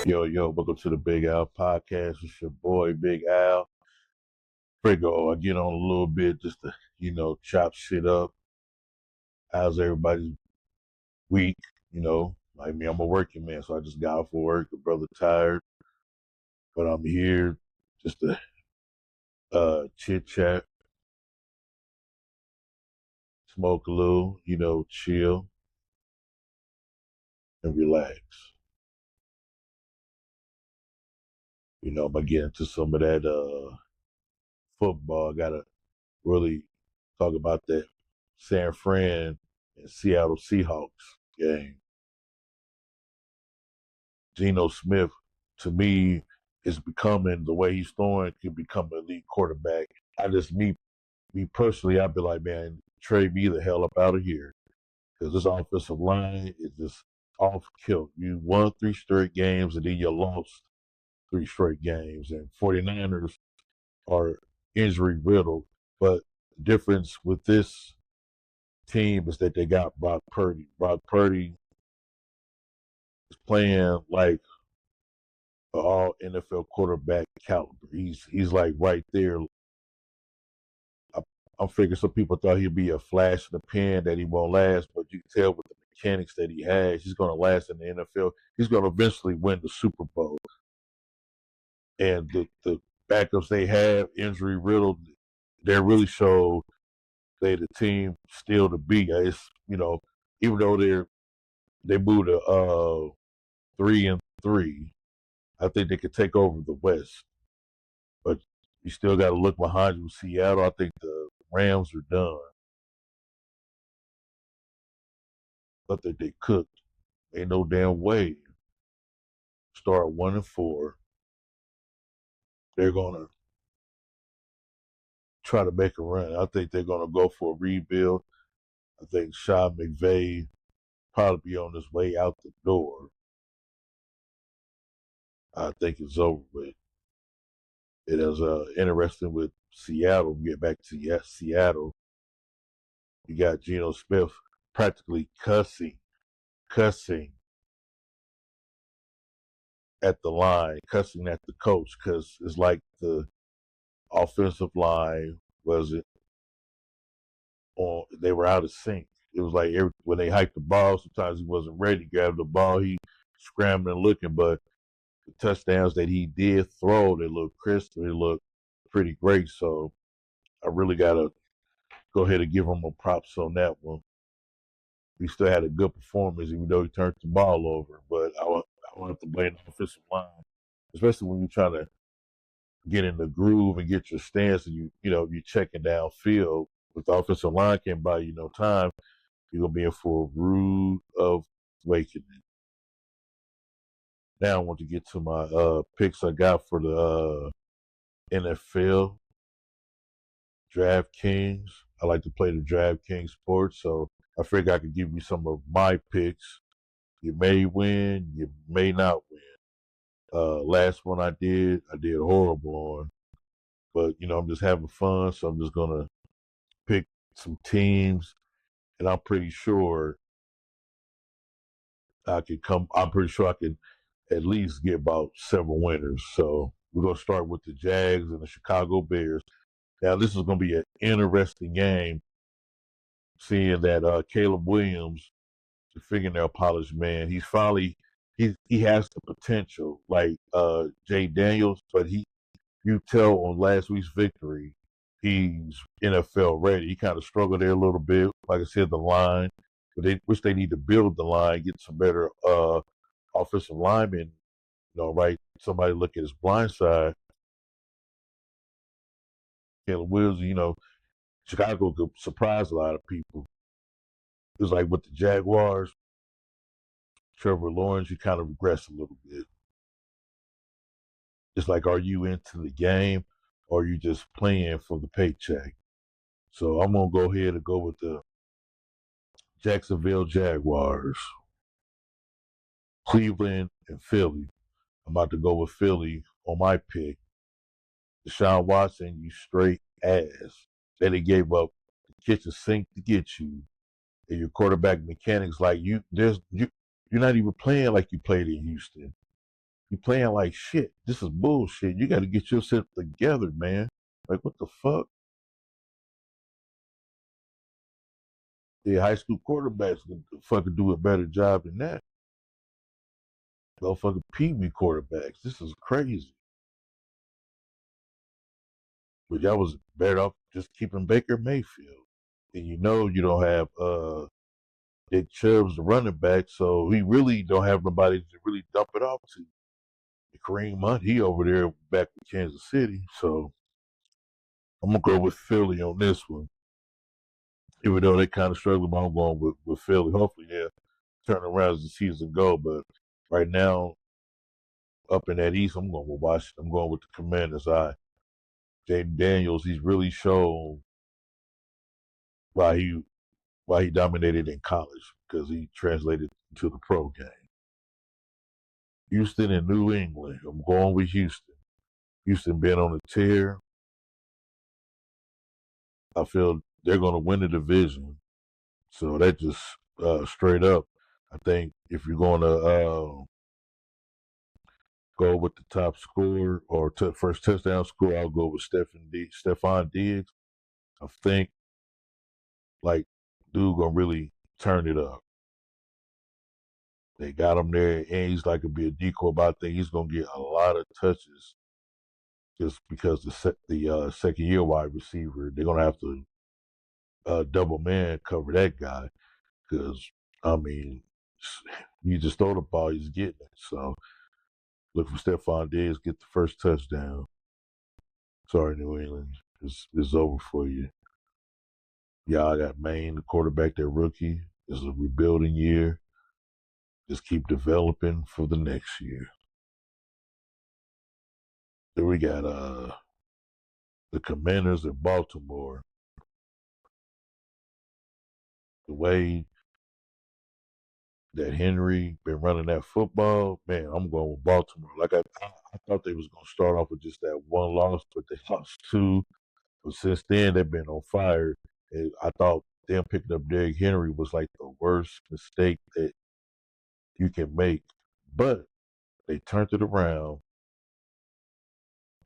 Yo, welcome to the Big Al Podcast. It's your boy, Big Al. Figure I get on a little bit just to, chop shit up. How's everybody's week? Like me, I'm a working man, so I just got off of work. The brother tired, but I'm here just to chit chat, smoke a little, chill and relax. I'm gonna get into some of that football. I gotta really talk about that San Fran and Seattle Seahawks game. Geno Smith, to me, is becoming the way he's throwing can become an elite quarterback. Me personally, I'd be like, man, trade me the hell up out of here because this offensive line is just off kilt. You won 3 straight games and then you lost 3 straight games, and 49ers are injury riddled. But the difference with this team is that they got Brock Purdy. Brock Purdy is playing like an all NFL quarterback caliber. He's like right there. I'm figuring some people thought he'd be a flash in the pan that he won't last, but you can tell with the mechanics that he has, he's going to last in the NFL. He's going to eventually win the Super Bowl. And the backups they have, injury riddled, they really show the team still to beat. It's even though they moved to 3-3, I think they could take over the West. But you still got to look behind you. Seattle, I think the Rams are done. But they cooked. Ain't no damn way. Start 1-4. They're gonna try to make a run. I think they're gonna go for a rebuild. I think Sean McVay probably be on his way out the door. I think it's over with. It is interesting with Seattle. Get back to Seattle. You got Geno Smith practically cussing at the line, cussing at the coach, because it's like the offensive line wasn't on. They were out of sync. It was like when they hiked the ball, sometimes he wasn't ready to grab the ball. He scrambling looking, but the touchdowns that he did throw, they looked crisp. They looked pretty great. So I really got to go ahead and give him a props on that one. He still had a good performance, even though he turned the ball over. But I want have to blame the offensive line, especially when you're trying to get in the groove and get your stance, and you're checking downfield. If the offensive line can't buy you no time, you're gonna be in for a rude awakening. Now I want to get to my picks I got for the NFL DraftKings. I like to play the DraftKings sports, so I figure I could give you some of my picks. You may win, you may not win. Last one I did horrible on, but I'm just having fun, so I'm just gonna pick some teams, and I'm pretty sure I can at least get about 7 winners. So we're gonna start with the Jags and the Chicago Bears. Now this is gonna be an interesting game, seeing that Caleb Williams, the fingernail polish man, he's finally he has the potential like Jay Daniels, but you tell on last week's victory he's NFL ready. He kind of struggled there a little bit. Like I said, the line, but they need to build the line, get some better offensive linemen. Right? Somebody look at his blind side. Caleb Williams, Chicago could surprise a lot of people. It was like with the Jaguars, Trevor Lawrence, you kind of regress a little bit. It's like, are you into the game or are you just playing for the paycheck? So I'm going to go ahead and go with the Jacksonville Jaguars, Cleveland, and Philly. I'm about to go with Philly on my pick. Deshaun Watson, you straight ass. That he gave up the kitchen sink to get you. And your quarterback mechanics, like you You're not even playing like you played in Houston. You're playing like shit. This is bullshit. You got to get yourself together, man. Like, what the fuck? The high school quarterbacks can fucking do a better job than that. No fucking Pee Wee quarterbacks. This is crazy. But y'all was better off just keeping Baker Mayfield. And you know you don't have Nick Chubb's the running back, so he really don't have nobody to really dump it off to. Kareem Hunt, he over there back with Kansas City, so I'm gonna go with Philly on this one. Even though they kind of struggle, but I'm going with Philly. Hopefully, yeah, turn around as the season go. But right now, up in that East, I'm going with Washington. I'm going with the Commanders. Jaden Daniels, he's really shown why he dominated in college because he translated to the pro game. Houston and New England. I'm going with Houston. Houston been on a tear. I feel they're going to win the division. So that just straight up. I think if you're going to go with the top scorer or first touchdown scorer, I'll go with Stephon Diggs. I think like dude gonna really turn it up. They got him there, and he's like to be a decoy, but I think he's gonna get a lot of touches just because the second year wide receiver they're gonna have to double man cover that guy because I mean you just throw the ball, he's getting it. So look for Stephon Diggs get the first touchdown. Sorry, New England, it's over for you. Y'all got Maine, the quarterback, their rookie. It's a rebuilding year. Just keep developing for the next year. Then we got the Commanders in Baltimore. The way that Henry been running that football, man, I'm going with Baltimore. Like I thought they was gonna start off with just that one loss, but they lost two. But since then they've been on fire. And I thought them picking up Derrick Henry was like the worst mistake that you can make. But they turned it around,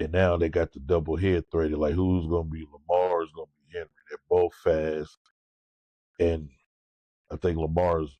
and now they got the double head threaded. Like who's gonna be Lamar? Who's gonna be Henry? They're both fast, and I think Lamar's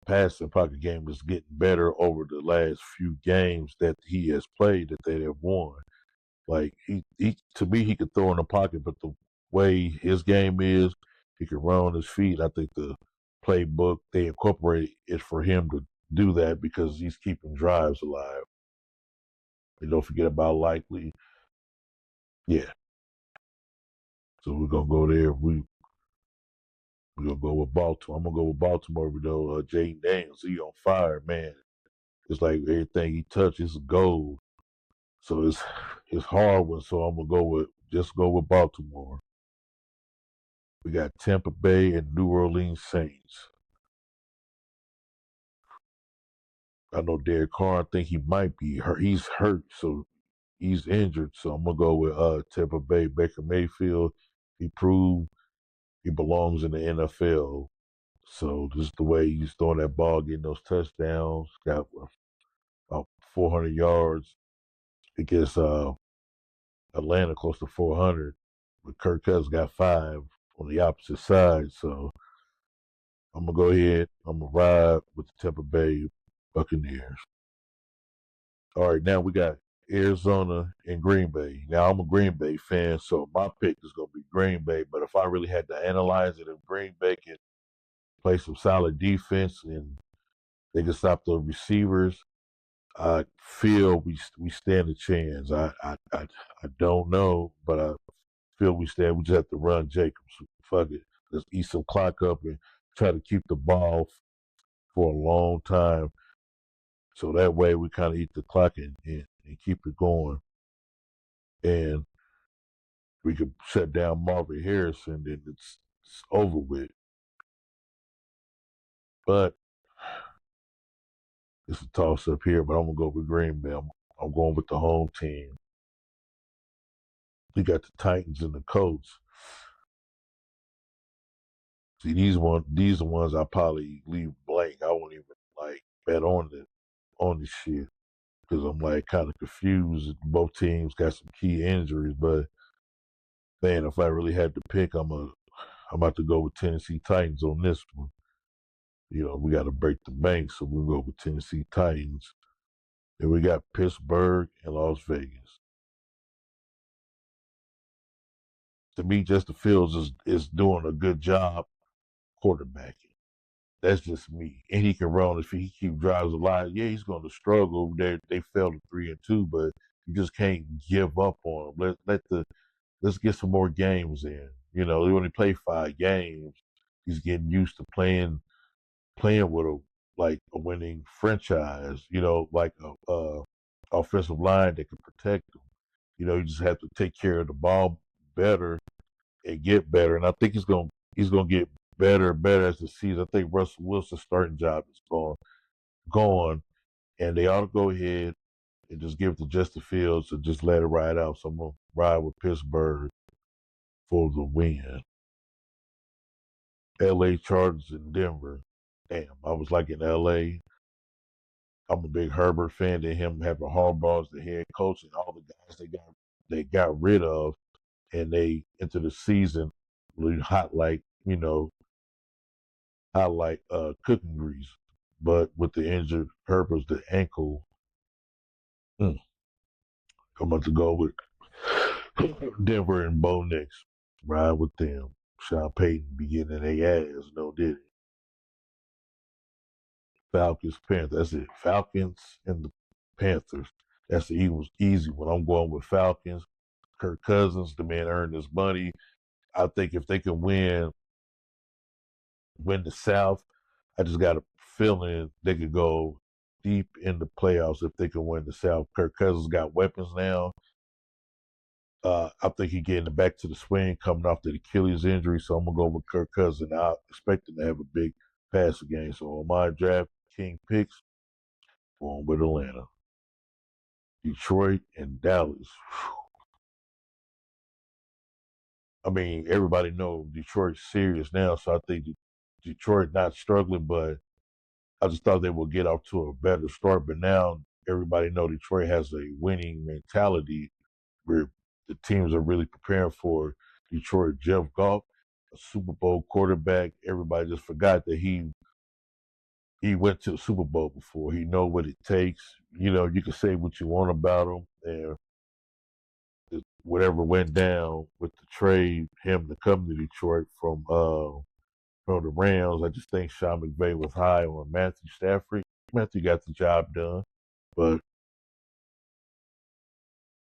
passing pocket game is getting better over the last few games that he has played that they have won. Like he to me he could throw in the pocket, but the way his game is, he can run on his feet. I think the playbook they incorporate is for him to do that because he's keeping drives alive. And don't forget about Likely. Yeah. So we're gonna go there. We're gonna go with Baltimore. I'm gonna go with Baltimore though. Jaden Daniels, he on fire, man. It's like everything he touches is gold. So it's hard one. So I'm gonna go with Baltimore. We got Tampa Bay and New Orleans Saints. I know Derek Carr. I think he might be hurt. He's hurt, so he's injured. So I'm gonna go with Tampa Bay. Baker Mayfield. He proved he belongs in the NFL. So this is the way he's throwing that ball, getting those touchdowns. Got about 400 yards. It gets Atlanta close to 400, but Kirk Cousins got 5 on the opposite side. So I'm gonna go ahead. I'm gonna ride with the Tampa Bay Buccaneers. All right, now we got Arizona and Green Bay. Now I'm a Green Bay fan, so my pick is gonna be Green Bay. But if I really had to analyze it, if Green Bay can play some solid defense and they can stop the receivers, I feel we stand a chance. I don't know, but I feel we stand. We just have to run Jacobs. Fuck it. Let's eat some clock up and try to keep the ball for a long time. So that way we kind of eat the clock and keep it going. And we could shut down Marvin Harrison and it's over with. But it's a toss up here, but I'm gonna go with Green Bay. I'm going with the home team. We got the Titans and the Colts. See, these are ones I probably leave blank. I won't even like bet on this shit because I'm like kind of confused. Both teams got some key injuries, but man, if I really had to pick, I'm about to go with Tennessee Titans on this one. You know, we got to break the bank, so we'll go with Tennessee Titans. Then we got Pittsburgh and Las Vegas. To me, Justin Fields is doing a good job quarterbacking. That's just me. And he can run if he keep drives alive. Yeah, he's going to struggle. They fell to 3-2, but you just can't give up on him. Let's get some more games in. You know, they only play 5 games. He's getting used to playing with a winning franchise. You know, like a offensive line that can protect him. You know, you just have to take care of the ball better and get better. And I think he's gonna get better and better as the season. I think Russell Wilson's starting job is gone, and they ought to go ahead and just give it to Justin Fields and just let it ride out. So I'm gonna ride with Pittsburgh for the win. LA Chargers in Denver. Damn, I was like in LA. I'm a big Herbert fan. And him having Harbaugh as the head coach and all the guys they got rid of, and they into the season really hot like cooking grease. But with the injured Herbert's the ankle, mm, I'm about to go with Denver and Bo Nix. Ride with them. Sean Payton be getting in their ass, no did it. Falcons, Panthers. That's it. Falcons and the Panthers. That's the easy one. I'm going with Falcons. Kirk Cousins, the man earned his money. I think if they can win the South, I just got a feeling they could go deep in the playoffs if they can win the South. Kirk Cousins got weapons now. I think he's getting back to the swing coming off the Achilles injury, so I'm gonna go with Kirk Cousins. I expect him to have a big passing game. So on my draft king picks, going with Atlanta, Detroit, and Dallas. I mean, everybody knows Detroit's serious now, so I think Detroit not struggling, but I just thought they would get off to a better start. But now everybody know Detroit has a winning mentality where the teams are really preparing for Detroit. Jeff Goff, a Super Bowl quarterback. Everybody just forgot that he went to the Super Bowl before. He know what it takes. You know, you can say what you want about him, and whatever went down with the trade, him to come to Detroit from the Rams. I just think Sean McVay was high on Matthew Stafford. Matthew got the job done, but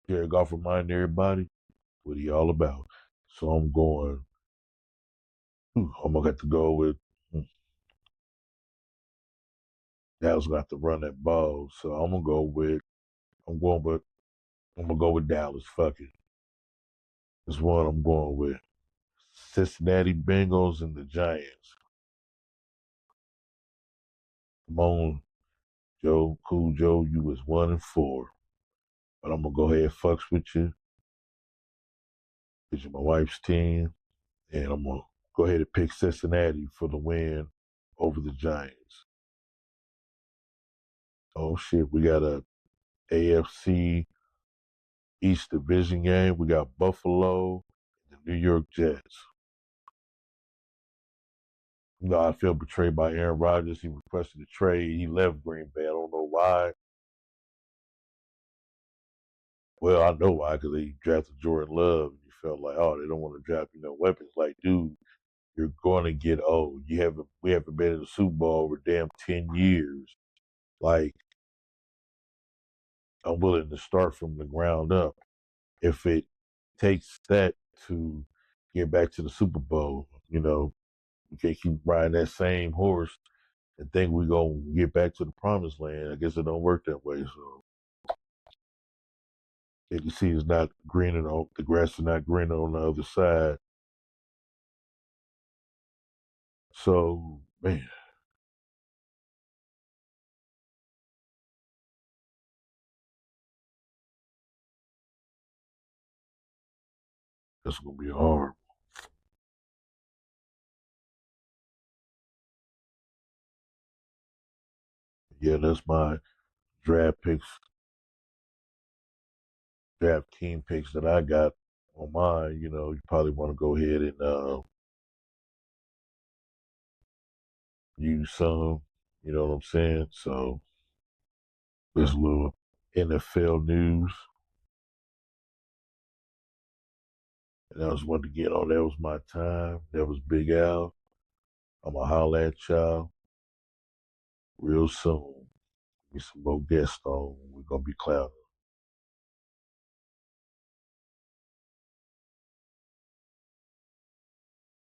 Jared Goff reminded everybody what he all about. So I'm gonna have to go with Dallas gonna have to run that ball. So I'm going with I'm gonna go with Dallas. Fuck it. This one I'm going with. Cincinnati Bengals and the Giants. Come on, Joe, cool Joe, you was 1-4. But I'm gonna go ahead and fucks with you. Because you're my wife's team. And I'm gonna go ahead and pick Cincinnati for the win over the Giants. Oh shit, we got a AFC East Division game. We got Buffalo and the New York Jets. You know, I feel betrayed by Aaron Rodgers. He requested a trade. He left Green Bay. I don't know why. Well, I know why, because they drafted Jordan Love. And you felt like, oh, they don't want to draft, weapons. Like, dude, you're going to get old. We haven't been in the Super Bowl over damn 10 years. Like, I'm willing to start from the ground up. If it takes that to get back to the Super Bowl, we can't keep riding that same horse and think we're going to get back to the promised land. I guess it don't work that way. So you can see it's not greener on the grass is not greener on the other side. So, man, that's going to be hard. Yeah, that's my draft picks, draft team picks that I got on mine. You probably want to go ahead and use some. You know what I'm saying? So there's a little NFL news, and I just wanted to get on. That was my time. That was Big Al. I'ma holler at y'all real soon. Get some more guests on. We're gonna be clouding.